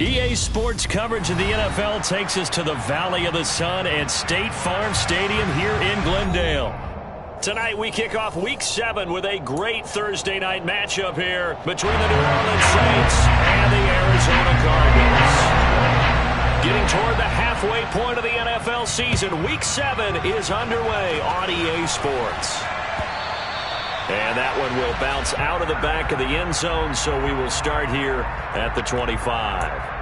EA Sports coverage of the NFL takes us to the Valley of the Sun at State Farm Stadium here in Glendale. Tonight we kick off Week 7 with a great Thursday night matchup here between the New Orleans Saints and the Arizona Cardinals. Getting toward the halfway point of the NFL season, Week 7 is underway on EA Sports. And that one will bounce out of the back of the end zone, so we will start here at the 25.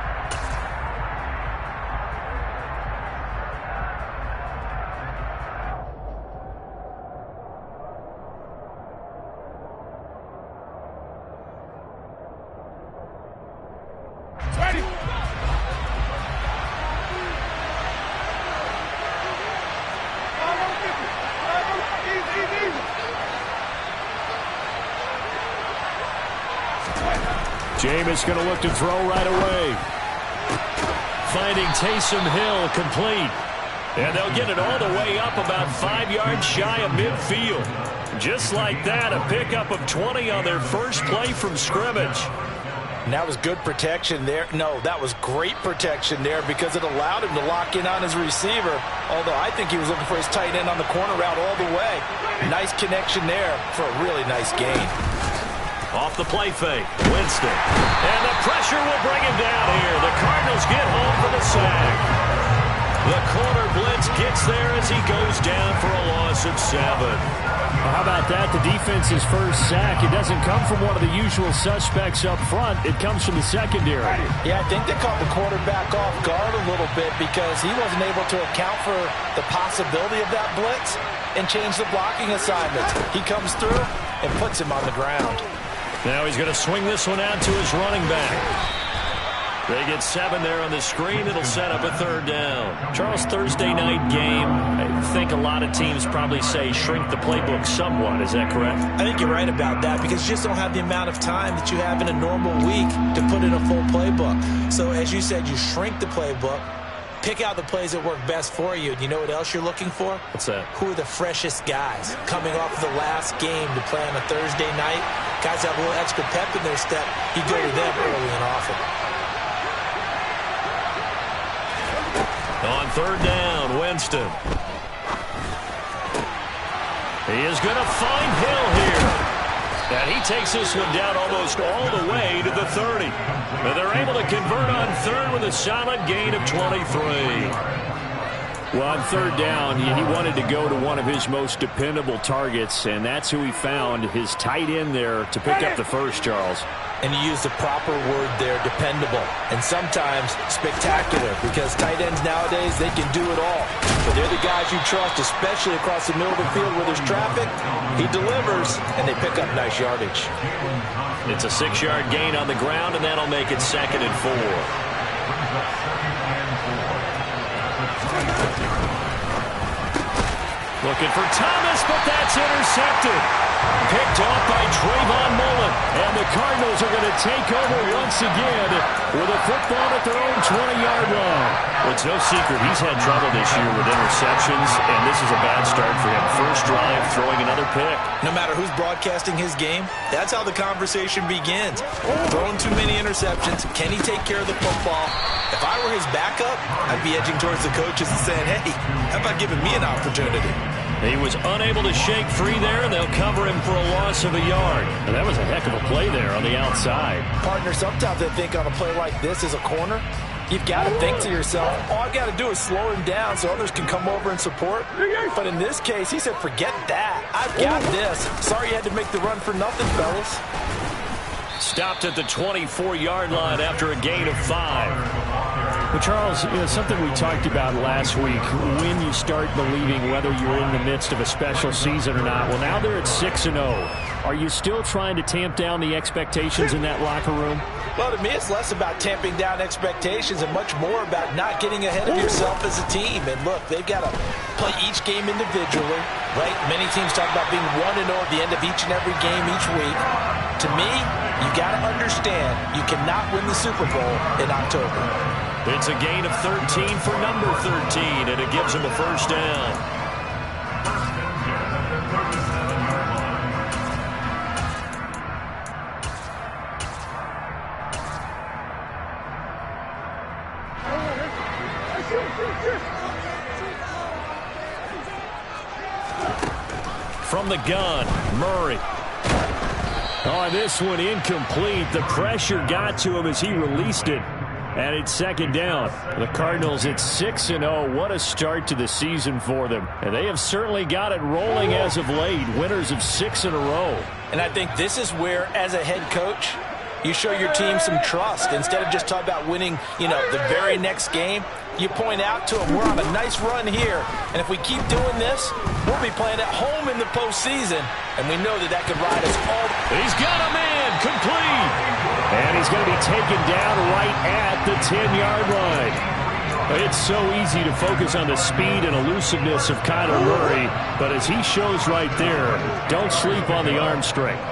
Jameis going to look to throw right away. Finding Taysom Hill complete. And they'll get it all the way up about 5 yards shy of midfield. Just like that, a pickup of 20 on their first play from scrimmage. And that was good protection there. No, that was great protection there because it allowed him to lock in on his receiver. Although I think he was looking for his tight end on the corner route all the way. Nice connection there for a really nice gain. Off the play fake, Winston. And the pressure will bring him down here. The Cardinals get home for the sack. The corner blitz gets there as he goes down for a loss of 7. Well, how about that? The defense's first sack. It doesn't come from one of the usual suspects up front. It comes from the secondary. Yeah, I think they caught the quarterback off guard a little bit because he wasn't able to account for the possibility of that blitz and change the blocking assignments. He comes through and puts him on the ground. Now he's going to swing this one out to his running back. They get 7 there on the screen. It'll set up a 3rd down. Charles, Thursday night game, I think a lot of teams probably say shrink the playbook somewhat. Is that correct? I think you're right about that because you just don't have the amount of time that you have in a normal week to put in a full playbook. So as you said, you shrink the playbook. Pick out the plays that work best for you. You know what else you're looking for? What's that? Who are the freshest guys coming off of the last game to play on a Thursday night? Guys have a little extra pep in their step. You go to them early and often. On 3rd down, Winston. He is going to find Hill here. And he takes this one down almost all the way to the 30. And they're able to convert on 3rd with a solid gain of 23. Well, on 3rd down, he wanted to go to one of his most dependable targets, and that's who he found, his tight end there, to pick up the first, Charles. And you use the proper word there, dependable, and sometimes spectacular, because tight ends nowadays, they can do it all. But they're the guys you trust, especially across the middle of the field where there's traffic. He delivers, and they pick up nice yardage. It's a 6-yard gain on the ground, and that'll make it 2nd and 4. Looking for Thomas, but that's intercepted. Picked off by Trayvon Mullen. And the Cardinals are going to take over once again with a football at their own 20-yard line. Well, it's no secret he's had trouble this year with interceptions, and this is a bad start for him. First drive, throwing another pick. No matter who's broadcasting his game, that's how the conversation begins. Throwing too many interceptions. Can he take care of the football? If I were his backup, I'd be edging towards the coaches and saying, hey, how about giving me an opportunity? He was unable to shake free there, and they'll cover him for a loss of a yard. And that was a heck of a play there on the outside. Partner, sometimes I think on a play like this as a corner, you've got to think to yourself, all I've got to do is slow him down so others can come over and support. But in this case, he said, forget that. I've got this. Sorry you had to make the run for nothing, fellas. Stopped at the 24-yard line after a gain of 5. Well, Charles, something we talked about last week, when you start believing whether you're in the midst of a special season or not. Well, now they're at 6-0. Are you still trying to tamp down the expectations in that locker room? Well, to me, it's less about tamping down expectations and much more about not getting ahead of yourself as a team. And look, they've got to play each game individually, right? Many teams talk about being 1-0 at the end of each and every game each week. To me, you got to understand you cannot win the Super Bowl in October. It's a gain of 13 for number 13, and it gives him a first down. from the gun, Murray. Oh, this one incomplete. The pressure got to him as he released it. And it's second down. The Cardinals at 6-0. What a start to the season for them. And they have certainly got it rolling as of late. Winners of 6 in a row. And I think this is where, as a head coach, you show your team some trust. Instead of just talking about winning, the very next game, you point out to them, we're on a nice run here. And if we keep doing this, we'll be playing at home in the postseason. And we know that could ride us all. He's got a man, complete. And he's going to be taken down right at the 10-yard line. It's so easy to focus on the speed and elusiveness of Kyler Murray, but as he shows right there, don't sleep on the arm strength.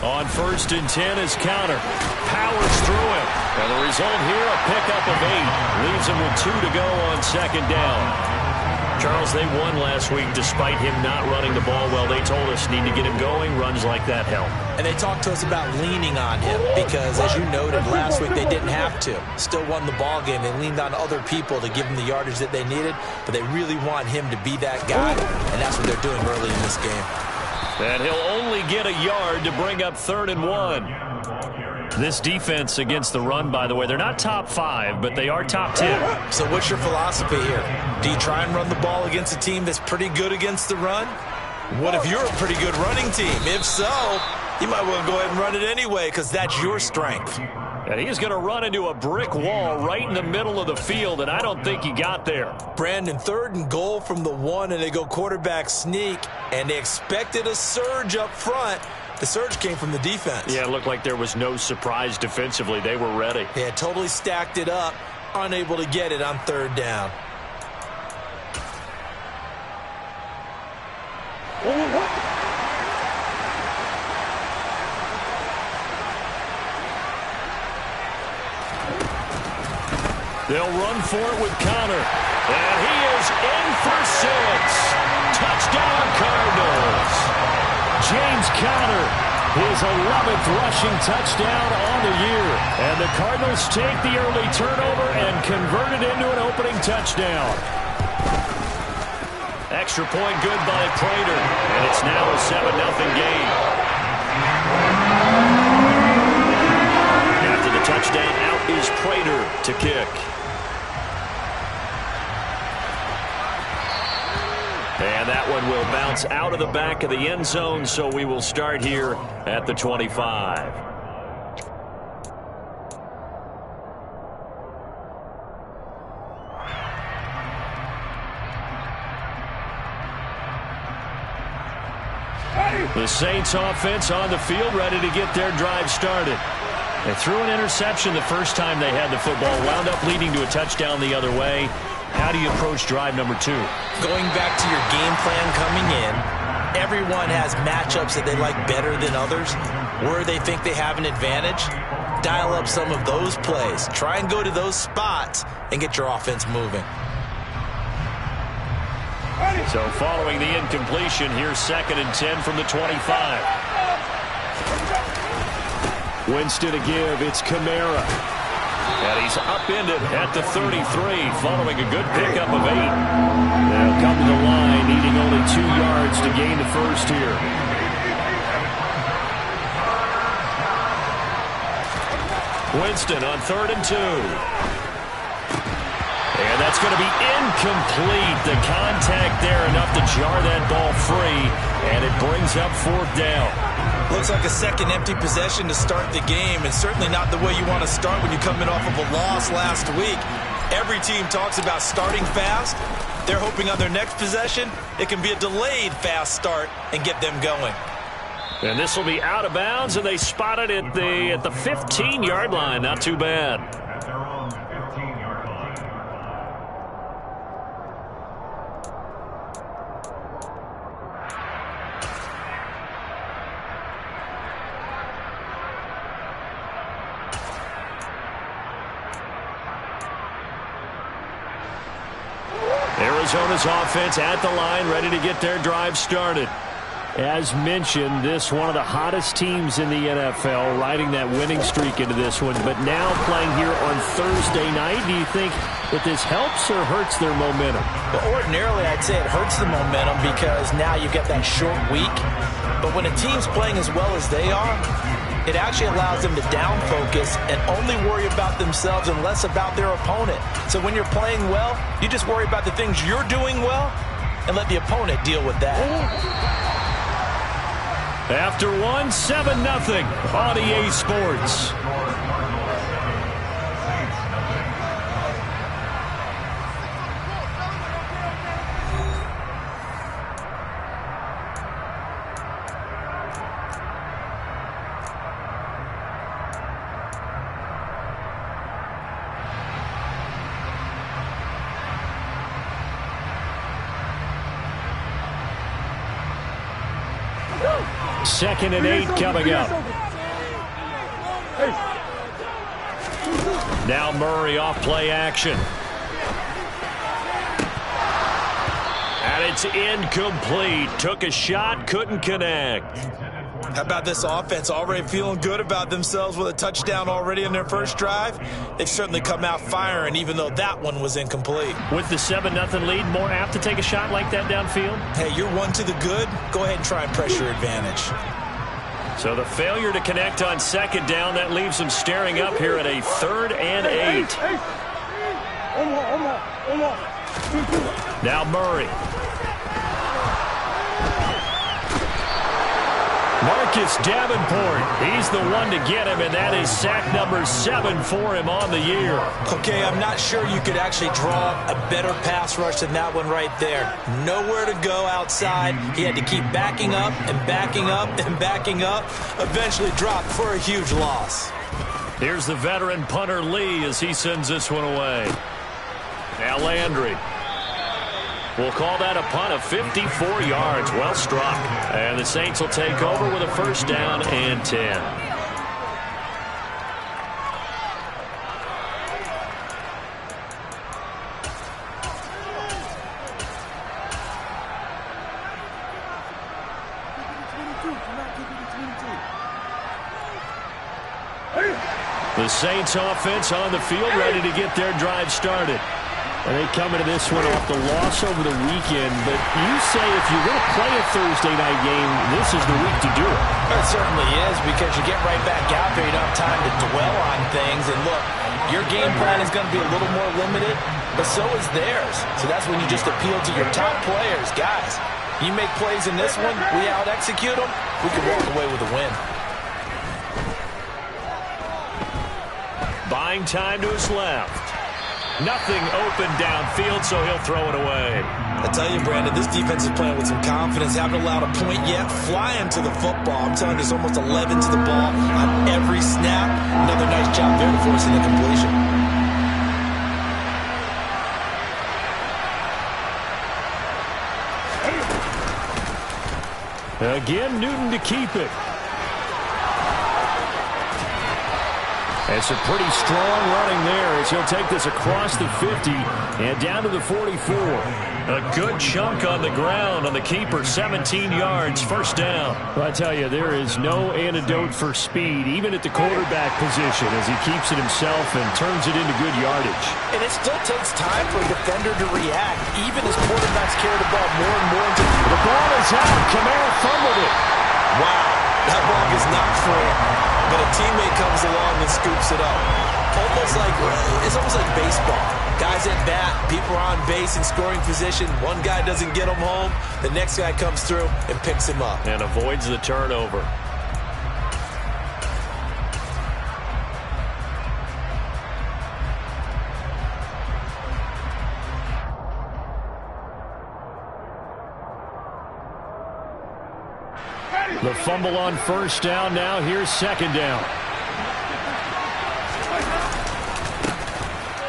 On 1st and 10 is Counter. Powers through him. And the result here, a pickup of 8. Leaves him with 2 to go on second down. Charles, they won last week despite him not running the ball well. They told us need to get him going. Runs like that help. And they talked to us about leaning on him because, as you noted, last week they didn't have to. Still won the ball game. They leaned on other people to give them the yardage that they needed, but they really want him to be that guy, and that's what they're doing early in this game. And he'll only get a yard to bring up 3rd and 1. This defense against the run, by the way, they're not top 5, but they are top 10. So what's your philosophy here? Do you try and run the ball against a team that's pretty good against the run? What if you're a pretty good running team? If so, you might want to go ahead and run it anyway because that's your strength. And he's going to run into a brick wall right in the middle of the field, and I don't think he got there. Brandon, 3rd and goal from the 1, and they go quarterback sneak, and they expected a surge up front. The surge came from the defense. Yeah, it looked like there was no surprise defensively. They were ready. They had totally stacked it up, unable to get it on 3rd down. They'll run for it with Conner. And he is in for 6. Touchdown, Cardinals. James Conner, his 11th rushing touchdown on the year. And the Cardinals take the early turnover and convert it into an opening touchdown. Extra point good by Prater. And it's now a 7-0 game. After the touchdown, out is Prater to kick. And that one will bounce out of the back of the end zone, so we will start here at the 25. The Saints offense on the field, ready to get their drive started. They threw an interception the first time they had the football, wound up leading to a touchdown the other way. How do you approach drive number 2? Going back to your game plan coming in, everyone has matchups that they like better than others. Where they think they have an advantage, dial up some of those plays. Try and go to those spots and get your offense moving. So following the incompletion, here's 2nd and 10 from the 25. Winston to give, it's Kamara. And he's upended at the 33, following a good pickup of 8. They'll come to the line, needing only 2 yards to gain the first here. Winston on 3rd and 2. And that's going to be incomplete. The contact there enough to jar that ball free, and it brings up 4th down. Looks like a second empty possession to start the game, and certainly not the way you want to start when you're coming off of a loss last week. Every team talks about starting fast. They're hoping on their next possession, it can be a delayed fast start and get them going. And this will be out of bounds, and they spot it at the 15-yard line. Not too bad. Arizona's offense at the line, ready to get their drive started. As mentioned, this one of the hottest teams in the NFL, riding that winning streak into this one, but now playing here on Thursday night. Do you think that this helps or hurts their momentum? Well, ordinarily, I'd say it hurts the momentum because now you get that short week. But when a team's playing as well as they are, it actually allows them to down focus and only worry about themselves and less about their opponent. So when you're playing well, you just worry about the things you're doing well and let the opponent deal with that. After one, 7-0 on EA Sports. Second and 8 coming up. Now Murray off play action. And it's incomplete. Took a shot, couldn't connect. How about this offense already feeling good about themselves with a touchdown already in their first drive? They've certainly come out firing, even though that one was incomplete. With the 7-0 lead, more apt to take a shot like that downfield? Hey, you're one to the good. Go ahead and try and press your advantage. So the failure to connect on second down, that leaves them staring up here at a 3rd and 8. Now Murray. Marcus Davenport, he's the one to get him, and that is sack number 7 for him on the year. Okay, I'm not sure you could actually draw a better pass rush than that one right there. Nowhere to go outside. He had to keep backing up and backing up and backing up. Eventually dropped for a huge loss. Here's the veteran punter Lee as he sends this one away. Now Landry. We'll call that a punt of 54 yards. Well struck. And the Saints will take over with a 1st down and 10. The Saints offense on the field ready to get their drive started. And they come into this one off the loss over the weekend. But you say if you're going to play a Thursday night game, this is the week to do it. It certainly is, because you get right back out there. You don't have time to dwell on things. And look, your game plan is going to be a little more limited, but so is theirs. So that's when you just appeal to your top players. Guys, you make plays in this one, we out-execute them, we can walk away with a win. Buying time to his left. Nothing open downfield, so he'll throw it away. I tell you, Brandon, this defense is playing with some confidence. Haven't allowed a point yet. Flying to the football. I'm telling you, there's almost 11 to the ball on every snap. Another nice job there to force an incompletion. Again, Newton to keep it. It's a pretty strong running there as he'll take this across the 50 and down to the 44. A good chunk on the ground on the keeper, 17 yards, 1st down. Well, I tell you, there is no antidote for speed, even at the quarterback position, as he keeps it himself and turns it into good yardage. And it still takes time for a defender to react, even as quarterbacks carry the ball more and more. The ball is out. Kamara fumbled it. Wow, that ball is not free. But a teammate comes along and scoops it up. It's almost like baseball. Guys at bat, people are on base in scoring position. One guy doesn't get him home. The next guy comes through and picks him up. And avoids the turnover. The fumble on 1st down. Now here's 2nd down.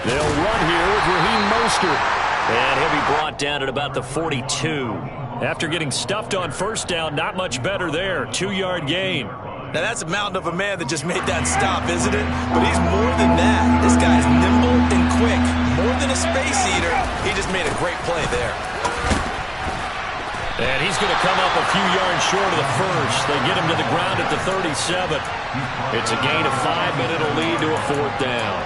They'll run here with Raheem Mostert. And he'll be brought down at about the 42. After getting stuffed on 1st down, not much better there. 2-yard gain. Now that's a mountain of a man that just made that stop, isn't it? But he's more than that. This guy's nimble and quick. More than a space eater. He just made a great play there. And he's going to come up a few yards short of the 1st. They get him to the ground at the 37. It's a gain of 5, but it'll lead to a 4th down.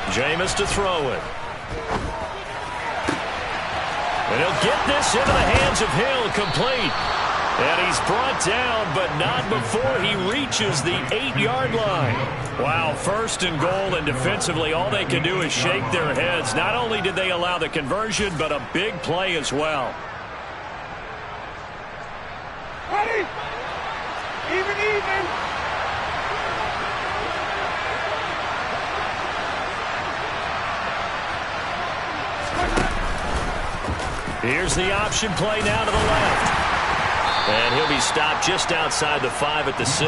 Jameis to throw it. And he'll get this into the hands of Hill, complete. And he's brought down, but not before he reaches the 8-yard line. Wow, first and goal, and defensively all they can do is shake their heads. Not only did they allow the conversion, but a big play as well. Ready? Even. Here's the option play now to the left. And he'll be stopped just outside the 5 at the 6.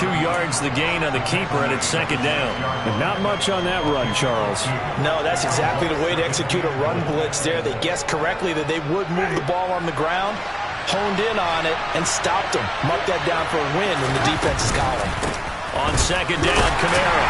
2 yards the gain on the keeper, and it's second down. And not much on that run, Charles. No, that's exactly the way to execute a run blitz there. They guessed correctly that they would move the ball on the ground, honed in on it, and stopped them. Mark that down for a win when the defense has got him. On second down, Kamara.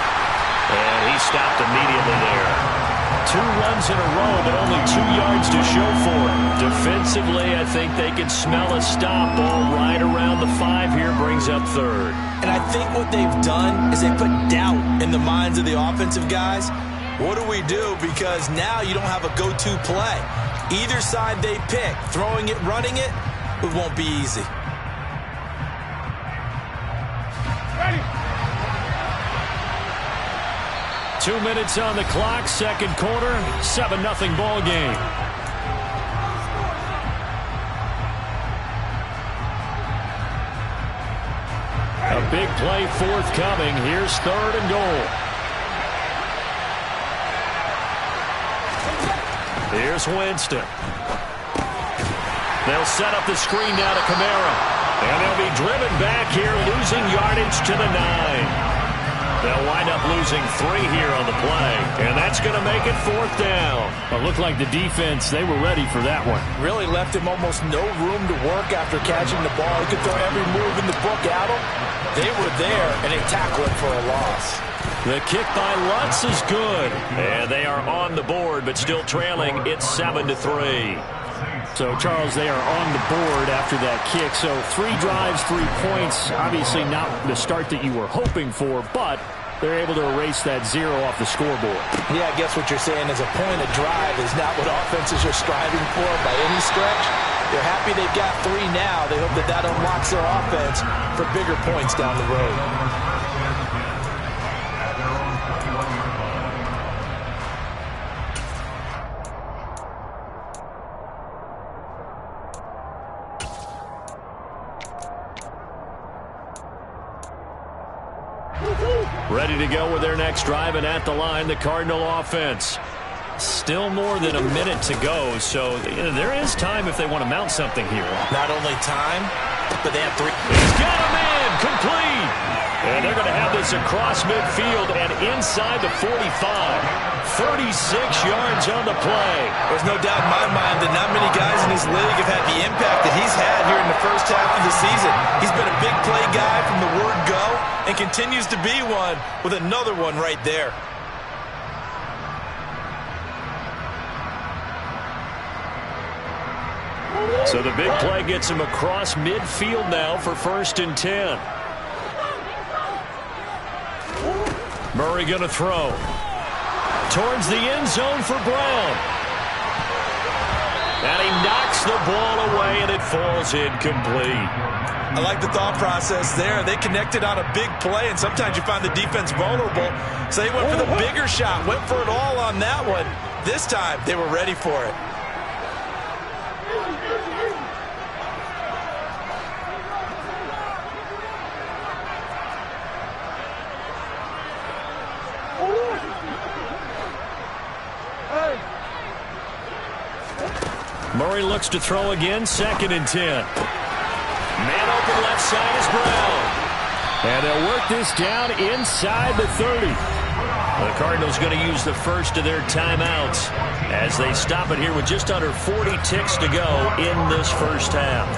And he stopped immediately there. 2 runs in a row, but only 2 yards to show for it. Defensively, I think they can smell a stop. Ball right around the 5 here, brings up third. And I think what they've done is they put doubt in the minds of the offensive guys. What do we do? Because now you don't have a go-to play. Either side they pick, throwing it, running it, it won't be easy. Ready. 2 minutes on the clock, second quarter, 7-0 ball game. A big play forthcoming. Here's third and goal. Here's Winston. They'll set up the screen now to Kamara. And they'll be driven back here, losing yardage to the 9. They'll wind up losing 3 here on the play, and that's going to make it fourth down. It looked like the defense, they were ready for that one. Really left him almost no room to work after catching the ball. He could throw every move in the book at him. They were there, and they tackled him for a loss. The kick by Lutz is good, and they are on the board, but still trailing. It's 7-3. So, Charles, they are on the board after that kick. So 3 drives, 3 points. Obviously not the start that you were hoping for, but they're able to erase that 0 off the scoreboard. Yeah, I guess what you're saying is a point of drive is not what offenses are striving for by any stretch. They're happy they've got 3 now. They hope that that unlocks their offense for bigger points down the road. Ready to go with their next drive, and at the line, the Cardinal offense. Still more than a minute to go, so there is time if they want to mount something here. Not only time, but they have 3. He's got a man, complete. And they're going to have this across midfield and inside the 45. 36 yards on the play. There's no doubt in my mind that not many guys in this league have had the impact that he's had here in the first half of the season. He's been a big play guy from the word go and continues to be one with another one right there. So the big play gets him across midfield now for 1st and 10. Murray going to throw. Towards the end zone for Brown. And he knocks the ball away, and it falls incomplete. I like the thought process there. They connected on a big play, and sometimes you find the defense vulnerable. So they went for the bigger shot, went for it all on that one. This time, they were ready for it. Murray looks to throw again, 2nd and 10. Man open left side is Brown. And they'll work this down inside the 30. The Cardinals going to use the first of their timeouts as they stop it here with just under 40 ticks to go in this first half.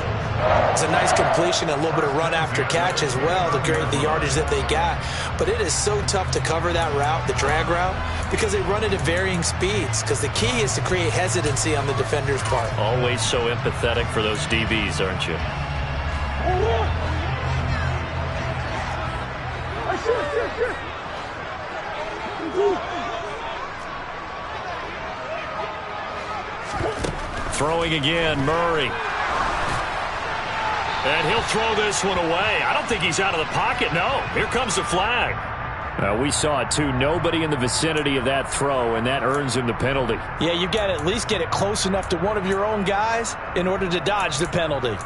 It's a nice completion, a little bit of run after catch as well to create the yardage that they got. But it is so tough to cover that route, the drag route, because they run it at varying speeds. Because the key is to create hesitancy on the defender's part. Always so empathetic for those DBs, aren't you? Throwing again, Murray. And he'll throw this one away. I don't think he's out of the pocket, no. Here comes the flag. We saw it, too. Nobody in the vicinity of that throw, and that earns him the penalty. Yeah, you've got to at least get it close enough to one of your own guys in order to dodge the penalty.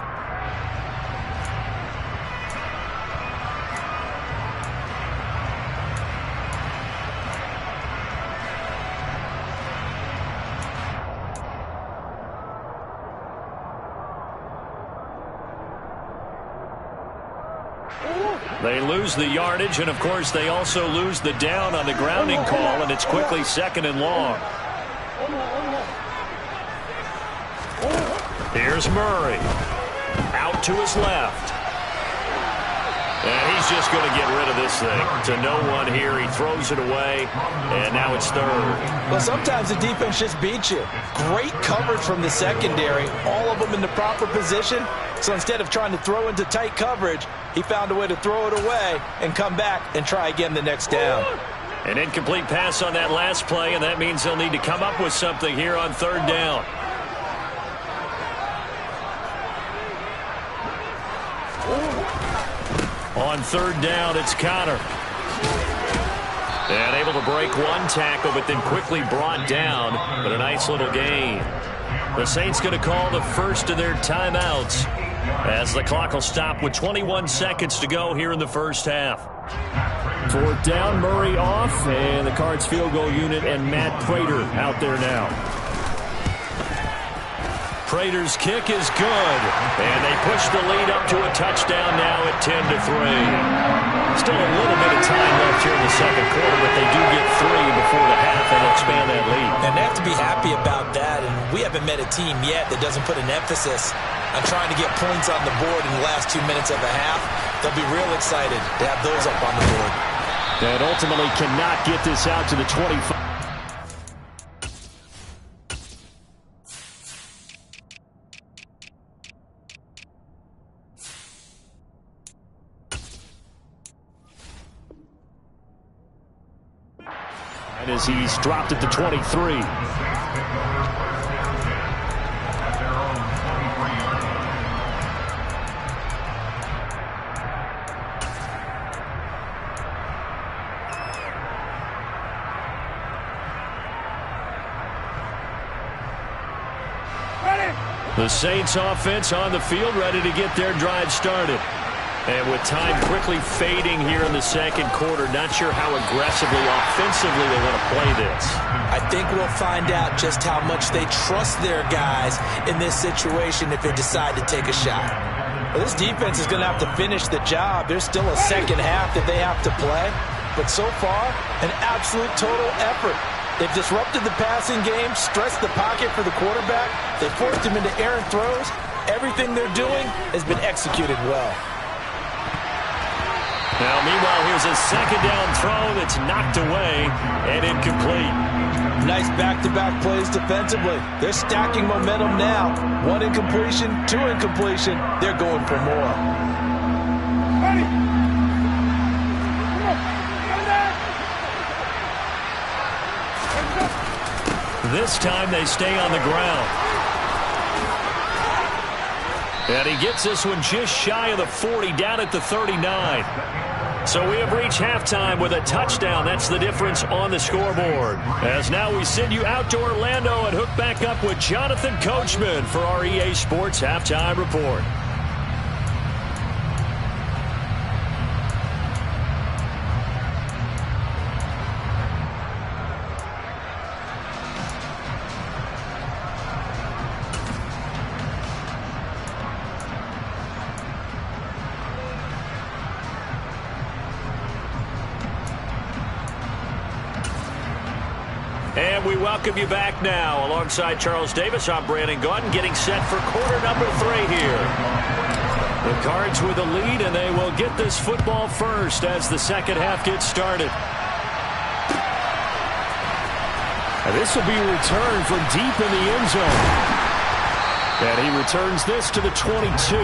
They lose the yardage, and of course they also lose the down on the grounding call, and it's quickly 2nd and long. Here's Murray. Out to his left. And he's just going to get rid of this thing. To no one here. He throws it away, and now it's 3rd. Well, sometimes the defense just beats you. Great coverage from the secondary. All of them in the proper position. So instead of trying to throw into tight coverage, he found a way to throw it away and come back and try again the next down. An incomplete pass on that last play, and that means they'll need to come up with something here on 3rd down. On 3rd down, it's Connor. And able to break one tackle, but then quickly brought down. But a nice little gain. The Saints going to call the first of their timeouts as the clock will stop with 21 seconds to go here in the first half. 4th down, Murray off, and the Cards field goal unit and Matt Prater out there now. Prater's kick is good, and they push the lead up to a touchdown now at 10-3. Still a little bit of time left here in the 2nd quarter, but they do get 3 before the half and expand that lead. And they have to be happy about that, and we haven't met a team yet that doesn't put an emphasis on trying to get points on the board in the last 2 minutes of the half. They'll be real excited to have those up on the board. And ultimately cannot get this out to the 25. As he's dropped at the 23. The Saints offense on the field, ready to get their drive started. And with time quickly fading here in the 2nd quarter, not sure how aggressively, offensively they want to play this. I think we'll find out just how much they trust their guys in this situation if they decide to take a shot. Well, this defense is going to have to finish the job. There's still a 2nd half that they have to play. But so far, an absolute total effort. They've disrupted the passing game, stressed the pocket for the quarterback. They forced him into errant throws. Everything they're doing has been executed well. Now, meanwhile, here's a 2nd down throw that's knocked away and incomplete. Nice back-to-back plays defensively. They're stacking momentum now. 1 incompletion, 2 incompletion. They're going for more. This time they stay on the ground. And he gets this one just shy of the 40, down at the 39. So we have reached halftime with a touchdown. That's the difference on the scoreboard. As now we send you out to Orlando and hook back up with Jonathan Coachman for our EA Sports Halftime Report. And we welcome you back now. Alongside Charles Davis, I'm Brandon Gaudin, getting set for quarter number 3 here. The Cards with a lead, and they will get this football first as the 2nd half gets started. And this will be a return from deep in the end zone. And he returns this to the 22.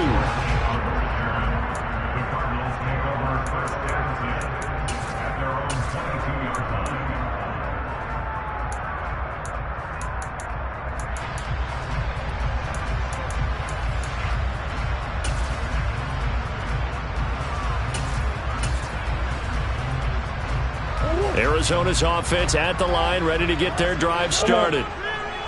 Arizona's offense at the line, ready to get their drive started.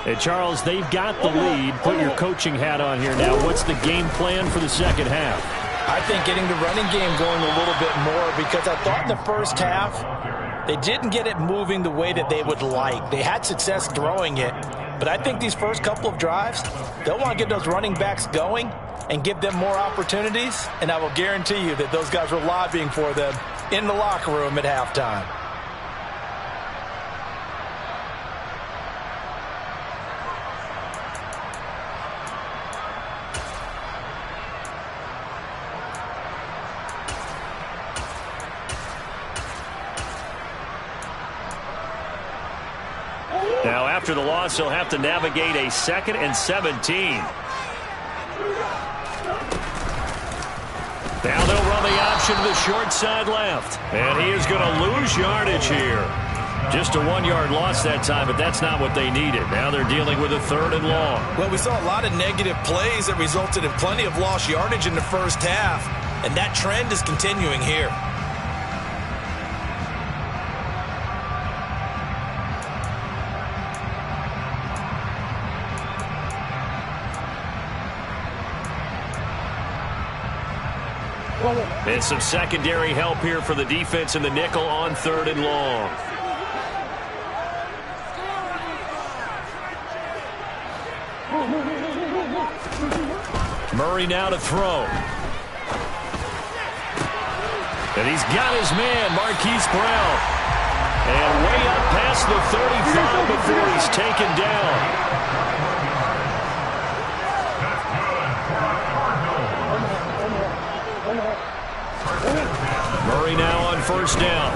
Hey, Charles, they've got the lead. Put your coaching hat on here now. What's the game plan for the second half? I think getting the running game going a little bit more, because I thought in the first half they didn't get it moving the way that they would like. They had success throwing it, but I think these first couple of drives, they'll want to get those running backs going and give them more opportunities, and I will guarantee you that those guys were lobbying for them in the locker room at halftime. Now, after the loss, he'll have to navigate a 2nd and 17. Now they'll run the option to the short side left. And he is going to lose yardage here. Just a 1-yard loss that time, but that's not what they needed. Now they're dealing with a 3rd and long. Well, we saw a lot of negative plays that resulted in plenty of lost yardage in the first half, and that trend is continuing here. And some secondary help here for the defense in the nickel on 3rd and long. Murray now to throw. And he's got his man, Marquise Brown. And way up past the 35 before he's taken down. Murray now on 1st down.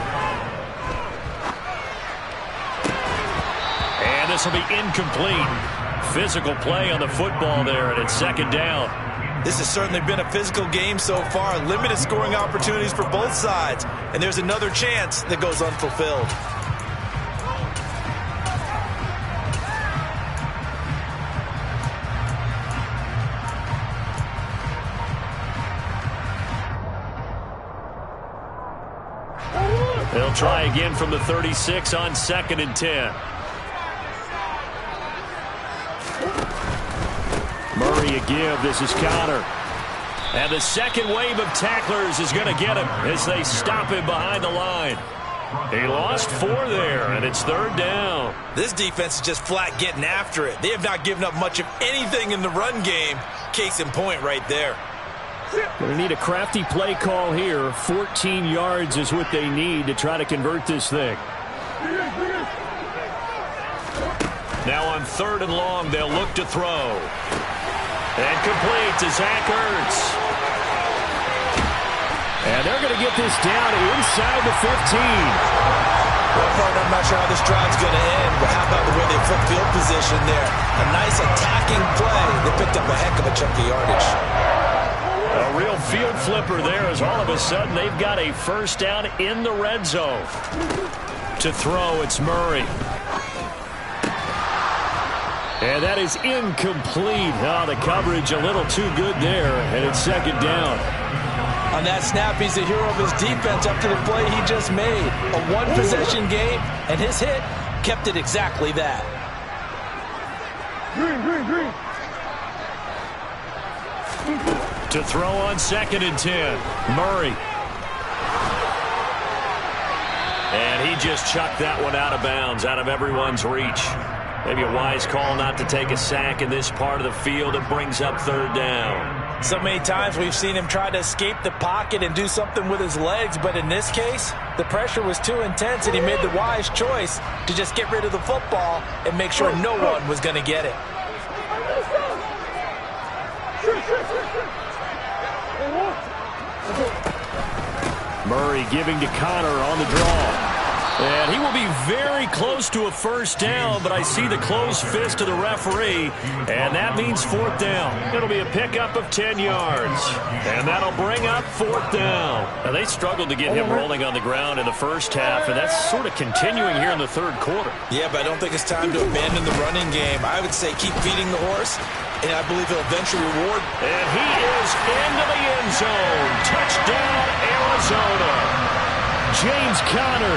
And this will be incomplete. Physical play on the football there, and it's 2nd down. This has certainly been a physical game so far. Limited scoring opportunities for both sides. And there's another chance that goes unfulfilled. They'll try again from the 36 on 2nd and 10. Murray a give. This is Connor. And the second wave of tacklers is going to get him as they stop him behind the line. He lost 4 there, and it's 3rd down. This defense is just flat getting after it. They have not given up much of anything in the run game. Case in point right there. Going to need a crafty play call here. 14 yards is what they need to try to convert this thing. Now on 3rd and long, they'll look to throw. And complete to Zach Ertz. And they're going to get this down inside the 15. Well, partner, I'm not sure how this drive's going to end, but how about the way they flip field position there? A nice attacking play. They picked up a heck of a chunk of yardage. A real field flipper there, as all of a sudden they've got a 1st down in the red zone. To throw, it's Murray. And that is incomplete. Oh, the coverage a little too good there, and it's 2nd down. On that snap, he's the hero of his defense up to the play he just made. A 1-possession game, and his hit kept it exactly that. Green. To throw on 2nd and 10. Murray. And he just chucked that one out of bounds, out of everyone's reach. Maybe a wise call not to take a sack in this part of the field. It brings up 3rd down. So many times we've seen him try to escape the pocket and do something with his legs, but in this case, the pressure was too intense and he made the wise choice to just get rid of the football and make sure no one was going to get it. Murray giving to Connor on the draw. And he will be very close to a 1st down, but I see the closed fist of the referee, and that means 4th down. It'll be a pickup of 10 yards, and that'll bring up 4th down. Now, they struggled to get him rolling on the ground in the first half, and that's sort of continuing here in the 3rd quarter. Yeah, but I don't think it's time to abandon the running game. I would say keep feeding the horse, and I believe he'll eventually reward. And he is into the end zone. Touchdown, Arizona. James Conner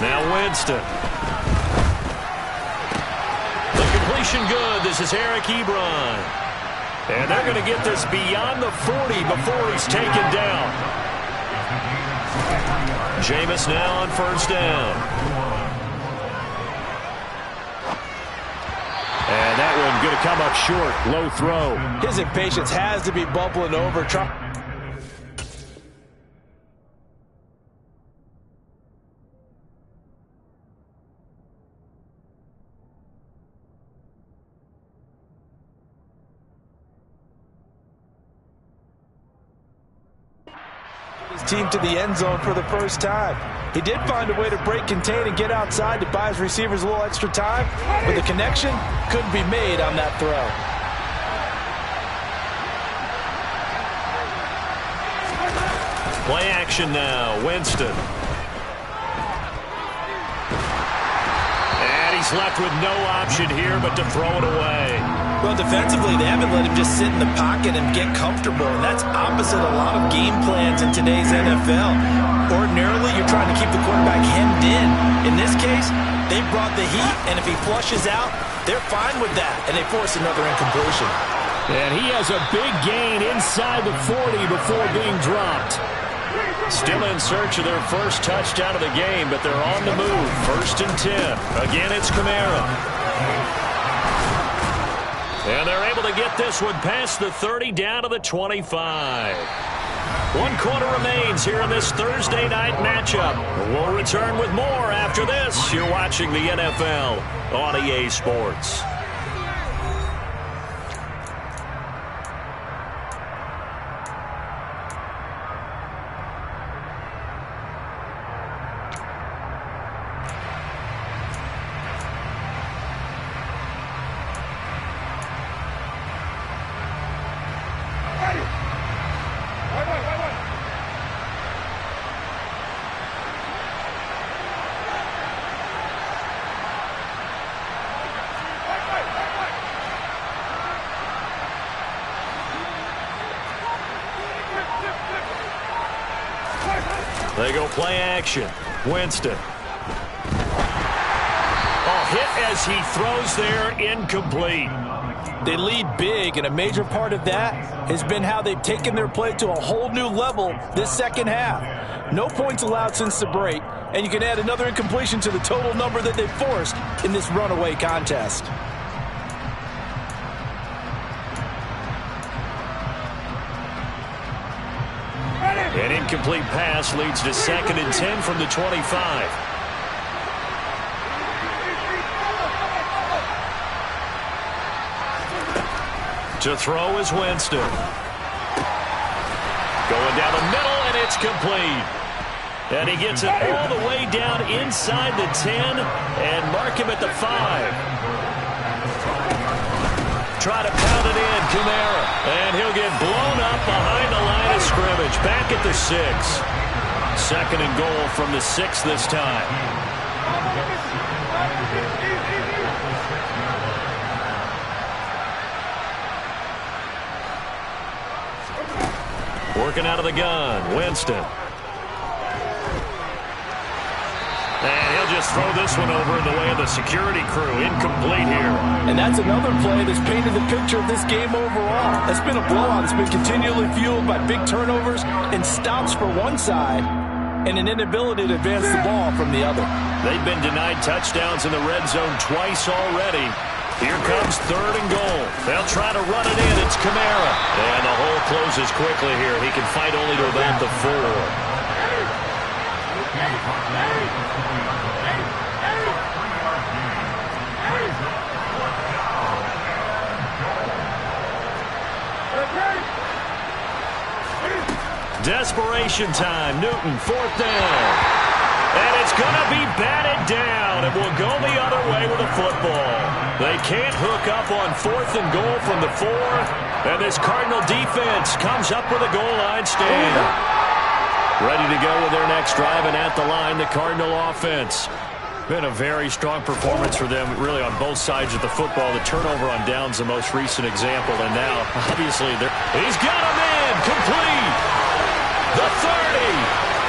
Now Winston. The completion good. This is Eric Ebron. And they're going to get this beyond the 40 before he's taken down. Jameis now on first down. And that one going to come up short. Low throw. His impatience has to be bubbling over. His team to the end zone for the first time. He did find a way to break, contain, and get outside to buy his receivers a little extra time, but the connection couldn't be made on that throw. Play action now. Winston. And he's left with no option here but to throw it away. Well, defensively, they haven't let him just sit in the pocket and get comfortable, and that's opposite a lot of game plans in today's NFL. Ordinarily, you're trying to keep the quarterback hemmed in. In this case, they brought the heat, and if he flushes out, they're fine with that, and they force another incompletion. And he has a big gain inside the 40 before being dropped. Still in search of their first touchdown of the game, but they're on the move. 1st and 10. Again, it's Kamara. And they're able to get this one past the 30 down to the 25. 1 quarter remains here in this Thursday night matchup. We'll return with more after this. You're watching the NFL on EA Sports. They go play action. Winston. Oh, hit as he throws there, incomplete. They lead big, and a major part of that has been how they've taken their play to a whole new level this second half. No points allowed since the break, and you can add another incompletion to the total number that they've forced in this runaway contest. An incomplete pass leads to 2nd and 10 from the 25. To throw is Winston. Going down the middle, and it's complete. And he gets it all the way down inside the 10 and mark him at the 5. Try to pound it in, Kamara. And he'll get blown up behind the line of scrimmage. Back at the 6. 2nd and goal from the 6 this time. Working out of the gun, Winston. And he'll just throw this one over in the way of the security crew. Incomplete here. And that's another play that's painted the picture of this game overall. It's been a blowout. It's been continually fueled by big turnovers and stops for one side and an inability to advance the ball from the other. They've been denied touchdowns in the red zone twice already. Here comes 3rd and goal. They'll try to run it in. It's Kamara. And the hole closes quickly here. He can fight only to about the 4. Desperation time. Newton, 4th down. And it's going to be batted down. It will go the other way with a football. They can't hook up on 4th and goal from the 4. And this Cardinal defense comes up with a goal line stand. Ready to go with their next drive, and at the line, the Cardinal offense. Been a very strong performance for them, really, on both sides of the football. The turnover on downs, the most recent example. And now, obviously, he's got him in. Complete. The 30.